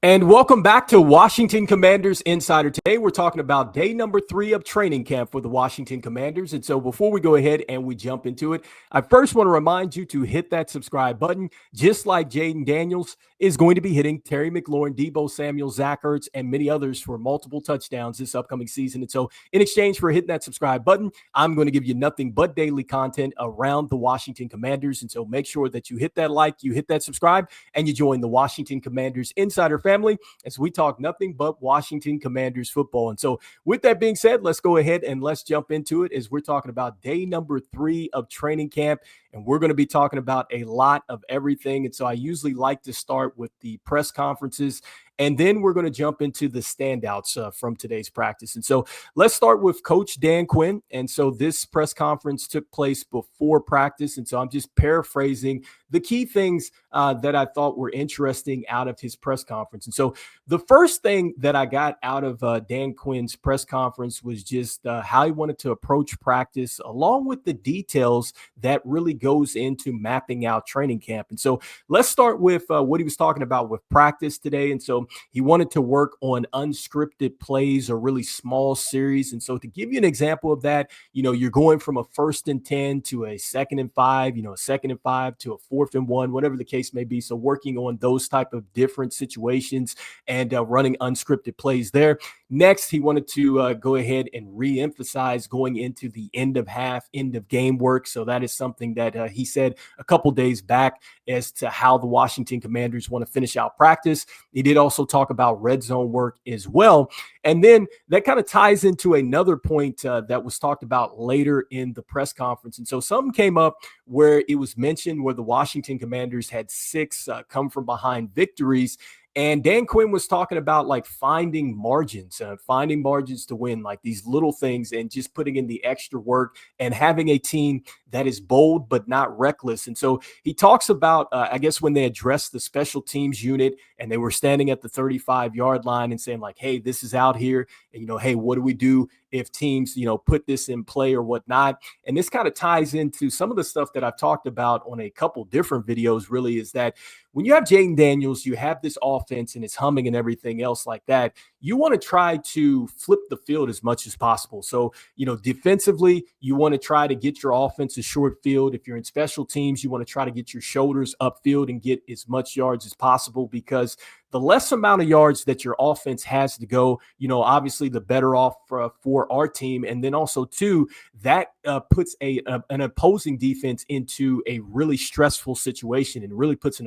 And welcome back to Washington Commanders Insider. Today, we're talking about day number 3 of training camp for the Washington Commanders. And so before we go ahead and we jump into it, I first want to remind you to hit that subscribe button, just like Jaden Daniels is going to be hitting Terry McLaurin, Deebo Samuel, Zack Ertz, and many others for multiple touchdowns this upcoming season. And so in exchange for hitting that subscribe button, I'm going to give you nothing but daily content around the Washington Commanders. And so make sure that you hit that like, you hit that subscribe, and you join the Washington Commanders Insider family as we talk nothing but Washington Commanders football. And so with that being said, let's go ahead and let's jump into it as we're talking about day number 3 of training camp. And we're going to be talking about a lot of everything. And so I usually like to start with the press conferences, and then we're going to jump into the standouts from today's practice. And so let's start with Coach Dan Quinn. And so this press conference took place before practice. And so I'm just paraphrasing the key things that I thought were interesting out of his press conference. And so the first thing that I got out of Dan Quinn's press conference was just how he wanted to approach practice, along with the details that really goes into mapping out training camp. And so let's start with what he was talking about with practice today. And so he wanted to work on unscripted plays or really small series. And so to give you an example of that, you're going from a 1st and 10 to a 2nd and 5, a 2nd and 5 to a 4th and 1, whatever the case may be. So working on those type of different situations and running unscripted plays there. Next, he wanted to go ahead and re-emphasize going into the end of half, end of game work. So that is something that he said a couple days back as to how the Washington Commanders want to finish out practice. He did also talk about red zone work as well. And then that kind of ties into another point that was talked about later in the press conference. And so something came up where it was mentioned where the Washington Commanders had 6 come from behind victories. And Dan Quinn was talking about like finding margins to win, like these little things, and just putting in the extra work and having a team that is bold but not reckless. And so he talks about, I guess, when they addressed the special teams unit and they were standing at the 35-yard line and saying like, hey, this is out here. And, hey, what do we do if teams, put this in play or whatnot? And this kind of ties into some of the stuff that I've talked about on a couple different videos, really, is that when you have Jaden Daniels, you have this offense and it's humming and everything else like that. You want to try to flip the field as much as possible. So, defensively, you want to try to get your offense a short field. If you're in special teams, you want to try to get your shoulders upfield and get as much yards as possible, because the less amount of yards that your offense has to go, obviously the better off for our team. And then also, too, that puts an opposing defense into a really stressful situation and really puts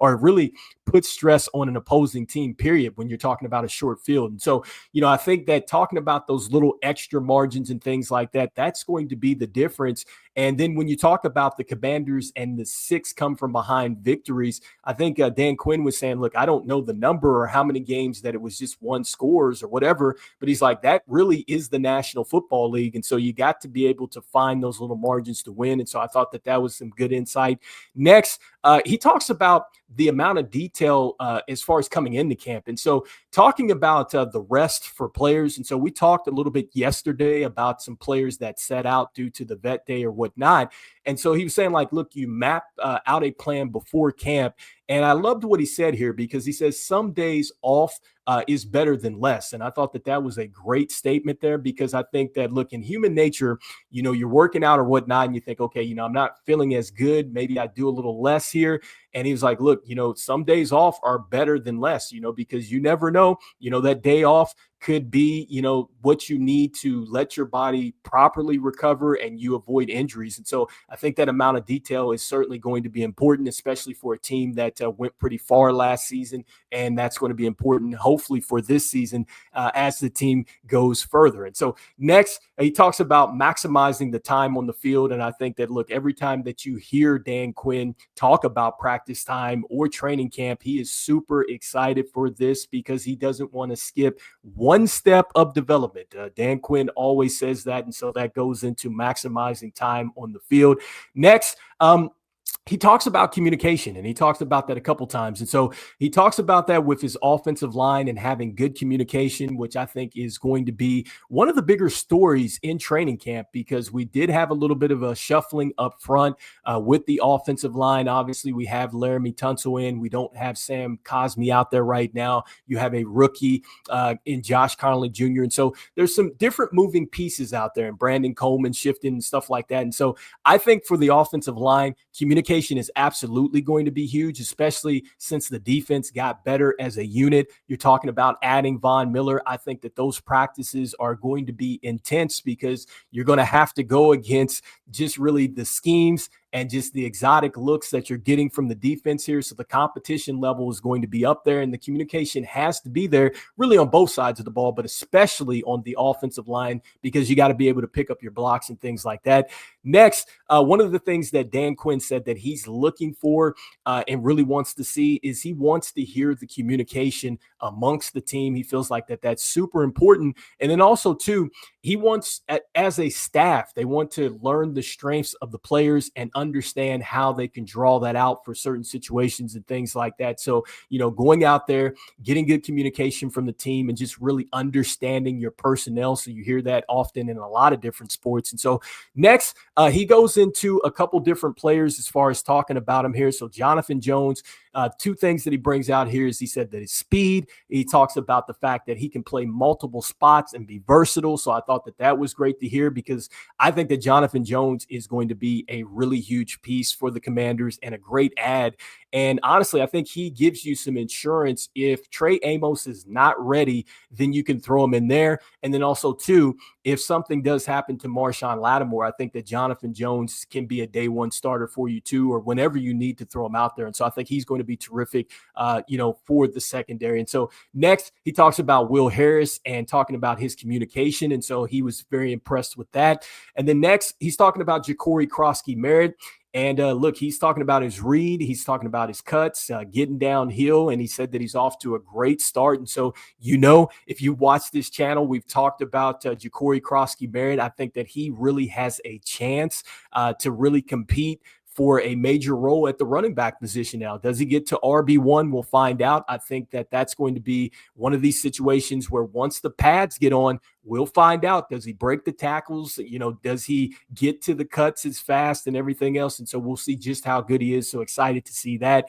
really puts stress on an opposing team, period, when you're talking about a short field. And so, I think that talking about those little extra margins and things like that, that's going to be the difference. And then when you talk about the Commanders and the 6 come from behind victories, I think Dan Quinn was saying, look, I don't know the number or how many games that it was just 1 scores or whatever, but he's like, that really is the National Football League. And so you got to be able to find those little margins to win. And so I thought that was some good insight. Next, he talks about the amount of detail as far as coming into camp. And so talking about the rest for players. And so we talked a little bit yesterday about some players that set out due to the vet day or whatnot. And so he was saying, like, look, you map out a plan before camp. And I loved what he said here, because he says some days off is better than less. And I thought that was a great statement there, because I think that, look, in human nature, you're working out or whatnot, and you think, okay, I'm not feeling as good. Maybe I do a little less here. And he was like, look, some days off are better than less, because you never know, that day off could be, what you need to let your body properly recover and you avoid injuries. And so I think that amount of detail is certainly going to be important, especially for a team that went pretty far last season. And that's going to be important, hopefully, for this season as the team goes further. And so next, he talks about maximizing the time on the field. And I think that, look, every time that you hear Dan Quinn talk about practice time or training camp, he is super excited for this, because he doesn't want to skip one step of development. Dan Quinn always says that. And so that goes into maximizing time on the field. Next, he talks about communication, and he talks about that a couple times. And so he talks about that with his offensive line and having good communication, which I think is going to be one of the bigger stories in training camp, because we did have a little bit of a shuffling up front with the offensive line. Obviously, we have Laramie Tunsil in. We don't have Sam Cosmi out there right now. You have a rookie in Josh Connolly Jr. And so there's some different moving pieces out there, and Brandon Coleman shifting and stuff like that. And so I think for the offensive line, communication is absolutely going to be huge, especially since the defense got better as a unit. You're talking about adding Von Miller. I think that those practices are going to be intense, because you're going to have to go against just really the schemes and just the exotic looks that you're getting from the defense here. So the competition level is going to be up there, and the communication has to be there really on both sides of the ball, but especially on the offensive line, because you got to be able to pick up your blocks and things like that. Next, one of the things that Dan Quinn said that he's looking for and really wants to see is he wants to hear the communication amongst the team. He feels like that's super important. And then also, too, he wants, as a staff, they want to learn the strengths of the players and understand how they can draw that out for certain situations and things like that. So, going out there, getting good communication from the team, and just really understanding your personnel. So you hear that often in a lot of different sports. And so next, he goes into a couple different players as far as talking about him here. So Jonathan Jones, two things that he brings out here is he said that his speed, he talks about the fact that he can play multiple spots and be versatile. So I thought that was great to hear, because I think that Jonathan Jones is going to be a really huge piece for the Commanders and a great add. And honestly, I think he gives you some insurance. If Trey Amos is not ready, then you can throw him in there. And then also, too, if something does happen to Marshawn Lattimore, I think that Jonathan Jones can be a day one starter for you, too, or whenever you need to throw him out there. And so I think he's going to be terrific, for the secondary. And so next, he talks about Will Harris and talking about his communication. And so he was very impressed with that. And then next, he's talking about Ja'Cory Crosky-Merritt. And look, he's talking about his read. He's talking about his cuts, getting downhill. And he said that he's off to a great start. And so, if you watch this channel, we've talked about Ja'Cory Crosky-Merritt. I think that he really has a chance to really compete for a major role at the running back position now. Does he get to RB1? We'll find out. I think that that's going to be one of these situations where once the pads get on, we'll find out. Does he break the tackles? Does he get to the cuts as fast and everything else? And so we'll see just how good he is. So excited to see that.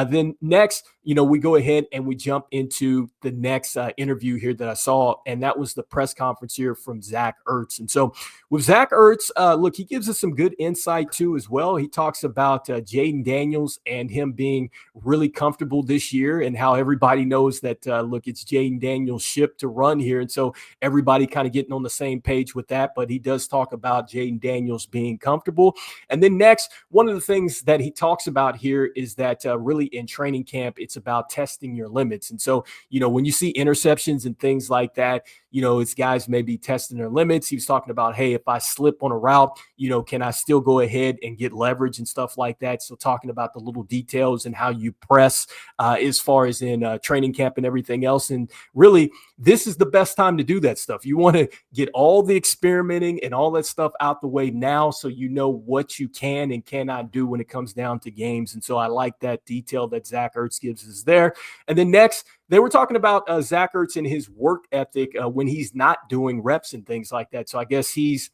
Then next, we go ahead and we jump into the next interview here that I saw, and that was the press conference here from Zack Ertz. And so with Zack Ertz, look, he gives us some good insight too as well. He talks about Jaden Daniels and him being really comfortable this year, and how everybody knows that, it's Jaden Daniels' ship to run here. And so everybody kind of getting on the same page with that, but he does talk about Jaden Daniels being comfortable. And then next, one of the things that he talks about here is that really in training camp, it's about testing your limits. And so, when you see interceptions and things like that, it's guys maybe testing their limits. He was talking about, hey, if I slip on a route, can I still go ahead and get leverage and stuff like that? So talking about the little details and how you press as far as in training camp and everything else. And really, this is the best time to do that stuff. You want to get all the experimenting and all that stuff out the way now, so you know what you can and cannot do when it comes down to games. And so I like that detail that Zack Ertz gives us there. And then next, they were talking about Zack Ertz and his work ethic when he's not doing reps and things like that. So I guess he's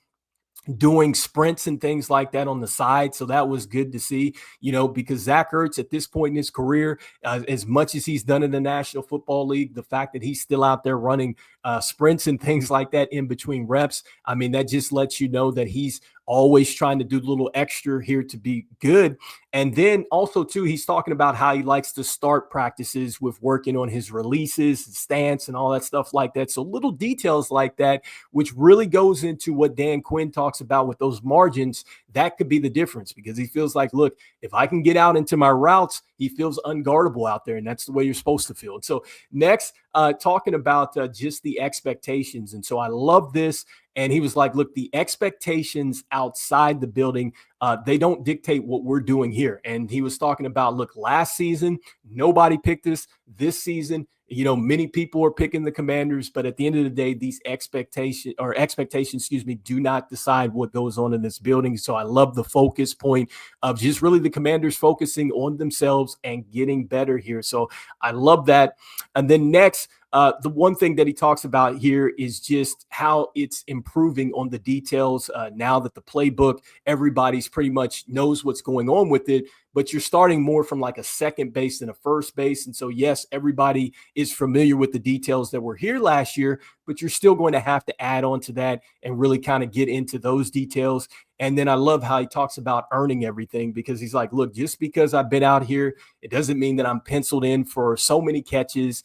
doing sprints and things like that on the side. So that was good to see, because Zack Ertz at this point in his career, as much as he's done in the National Football League, the fact that he's still out there running sprints and things like that in between reps, I mean, that just lets you know that he's always trying to do a little extra here to be good. And then also, too, he's talking about how he likes to start practices with working on his releases, his stance, and all that stuff like that. So little details like that, which really goes into what Dan Quinn talks about with those margins. That could be the difference, because he feels like, look, if I can get out into my routes, he feels unguardable out there, and that's the way you're supposed to feel. And so next, talking about just the expectations. And so I love this. And he was like, look, the expectations outside the building, they don't dictate what we're doing here. And he was talking about, look, last season, nobody picked us. This season, Many people are picking the Commanders, but at the end of the day, these expectations, do not decide what goes on in this building. So I love the focus point of just really the Commanders focusing on themselves and getting better here. So I love that. And then next, the one thing that he talks about here is just how it's improving on the details now that the playbook, everybody's pretty much knows what's going on with it, but you're starting more from like a second base than a first base. And so, yes, everybody is familiar with the details that were here last year, but you're still going to have to add on to that and really kind of get into those details. And then I love how he talks about earning everything, because he's like, look, just because I've been out here, it doesn't mean that I'm penciled in for so many catches,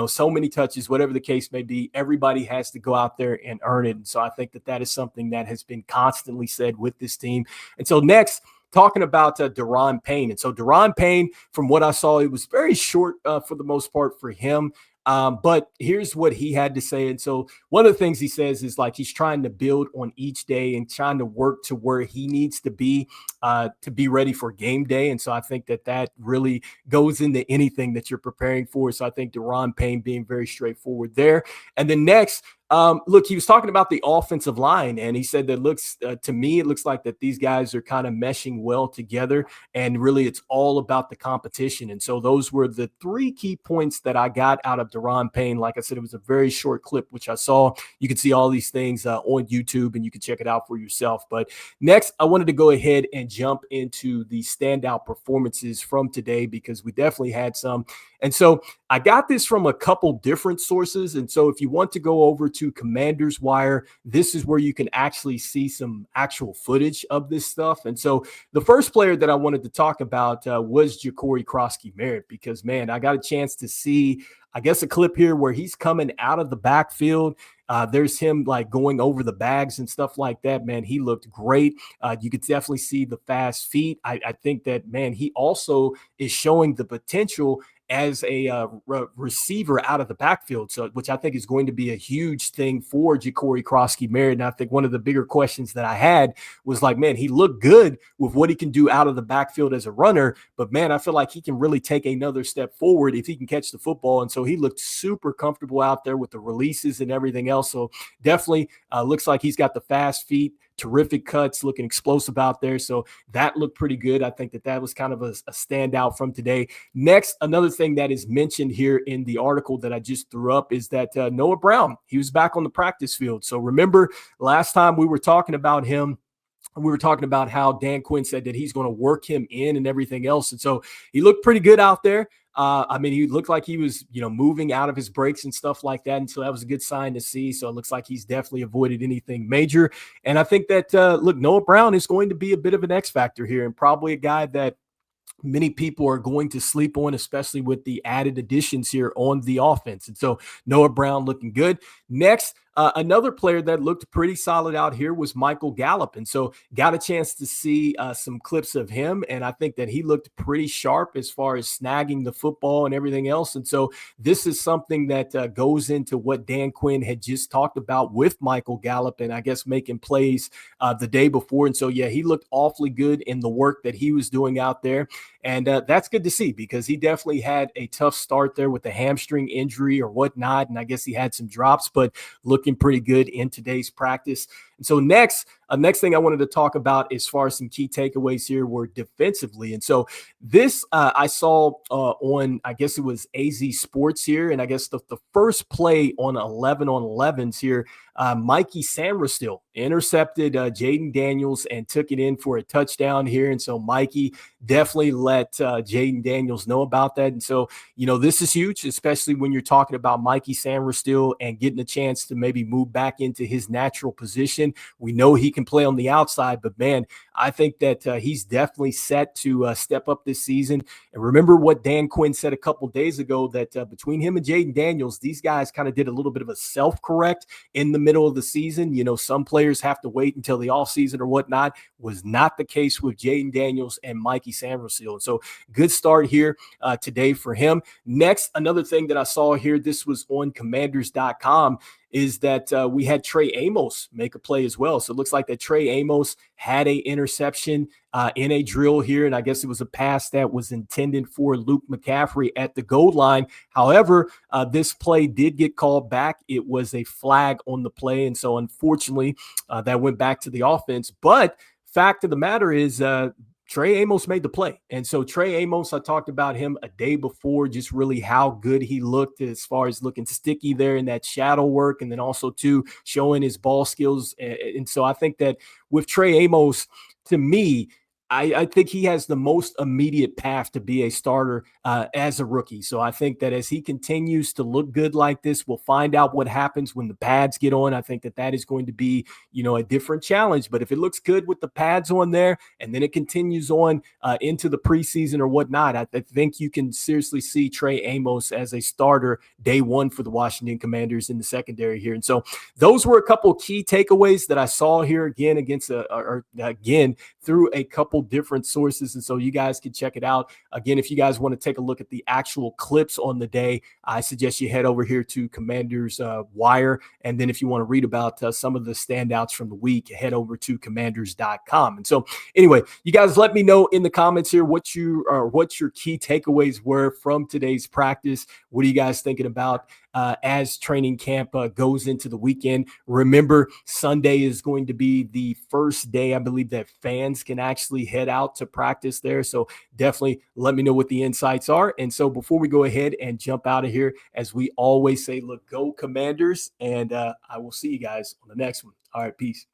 so many touches, whatever the case may be. Everybody has to go out there and earn it. And so I think that is something that has been constantly said with this team. And so next, talking about Daron Payne. And so Daron Payne, from what I saw, it was very short for the most part for him. But here's what he had to say. And so one of the things he says is like he's trying to build on each day and trying to work to where he needs to be ready for game day. And so I think that really goes into anything that you're preparing for. So I think Daron Payne being very straightforward there. And then next, look, he was talking about the offensive line, and he said that to me, it looks like that these guys are kind of meshing well together, and really it's all about the competition. And so those were the three key points that I got out of Daron Payne. Like I said, it was a very short clip, which I saw. You can see all these things on YouTube, and you can check it out for yourself. But next, I wanted to go ahead and jump into the standout performances from today, because we definitely had some. And so I got this from a couple different sources. And so if you want to go over to Commanders Wire, this is where you can actually see some actual footage of this stuff. And so the first player that I wanted to talk about was Ja'Cory Crosky-Merritt, because, man, I got a chance to see, I guess, a clip here where he's coming out of the backfield. There's him like going over the bags and stuff like that. Man, he looked great. You could definitely see the fast feet. I think that, man, he also is showing the potential as a receiver out of the backfield, so which I think is going to be a huge thing for Ja'Cory Crosky-Merritt. And I think one of the bigger questions that I had was like, man, he looked good with what he can do out of the backfield as a runner, but man, I feel like he can really take another step forward if he can catch the football. And so he looked super comfortable out there with the releases and everything else. So definitely looks like he's got the fast feet, terrific cuts, looking explosive out there. So that looked pretty good. I think that was kind of a standout from today. Next, another thing that is mentioned here in the article that I just threw up is that Noah Brown, he was back on the practice field. So remember last time we were talking about him, we were talking about how Dan Quinn said that he's going to work him in and everything else. And so he looked pretty good out there. He looked like he was, moving out of his breaks and stuff like that. And so that was a good sign to see. So it looks like he's definitely avoided anything major. And I think that, Noah Brown is going to be a bit of an X factor here, and probably a guy that many people are going to sleep on, especially with the added additions here on the offense. And so Noah Brown looking good. Next, another player that looked pretty solid out here was Michael Gallup. And so got a chance to see some clips of him. And I think that he looked pretty sharp as far as snagging the football and everything else. And so this is something that goes into what Dan Quinn had just talked about with Michael Gallup, and I guess making plays the day before. And so, yeah, he looked awfully good in the work that he was doing out there. And that's good to see, because he definitely had a tough start there with the hamstring injury or whatnot. And I guess he had some drops, but looking pretty good in today's practice. And so next thing I wanted to talk about as far as some key takeaways here were defensively. And so this I saw on, I guess it was AZ Sports here. And I guess the first play on 11 on 11s here, Mikey Sammerstill intercepted Jaden Daniels and took it in for a touchdown here. And so Mikey definitely let Jaden Daniels know about that. And so, this is huge, especially when you're talking about Mikey Sammerstill and getting a chance to maybe move back into his natural position. We know he can play on the outside, but man, I think that he's definitely set to step up this season. And remember what Dan Quinn said a couple days ago, that between him and Jaden Daniels, these guys kind of did a little bit of a self-correct in the middle of the season. Some players have to wait until the offseason or whatnot. Was not the case with Jaden Daniels and Mikey Sammerstill. So good start here today for him. Next, another thing that I saw here, this was on commanders.com, is that we had Trey Amos make a play as well. So it looks like that Trey Amos had a interception in a drill here, and I guess it was a pass that was intended for Luke McCaffrey at the goal line. However, this play did get called back. It was a flag on the play, and so unfortunately, that went back to the offense. But fact of the matter is, Trey Amos made the play. And so Trey Amos, I talked about him a day before, just really how good he looked as far as looking sticky there in that shadow work, and then also too showing his ball skills. And so I think that with Trey Amos, to me, I think he has the most immediate path to be a starter as a rookie. So I think that as he continues to look good like this, we'll find out what happens when the pads get on. I think that that is going to be, a different challenge. But if it looks good with the pads on there and then it continues on into the preseason or whatnot, I think you can seriously see Trey Amos as a starter day one for the Washington Commanders in the secondary here. And so those were a couple of key takeaways that I saw here again again through a couple different sources. And so you guys can check it out. Again, if you guys want to take a look at the actual clips on the day, I suggest you head over here to Commanders Wire. And then if you want to read about some of the standouts from the week, head over to commanders.com. And so anyway, you guys let me know in the comments here what your key takeaways were from today's practice. What are you guys thinking about as training camp goes into the weekend? Remember, Sunday is going to be the first day, I believe, that fans can actually head out to practice there. So definitely let me know what the insights are. And so before we go ahead and jump out of here, as we always say, look, go Commanders, and I will see you guys on the next one. All right, peace.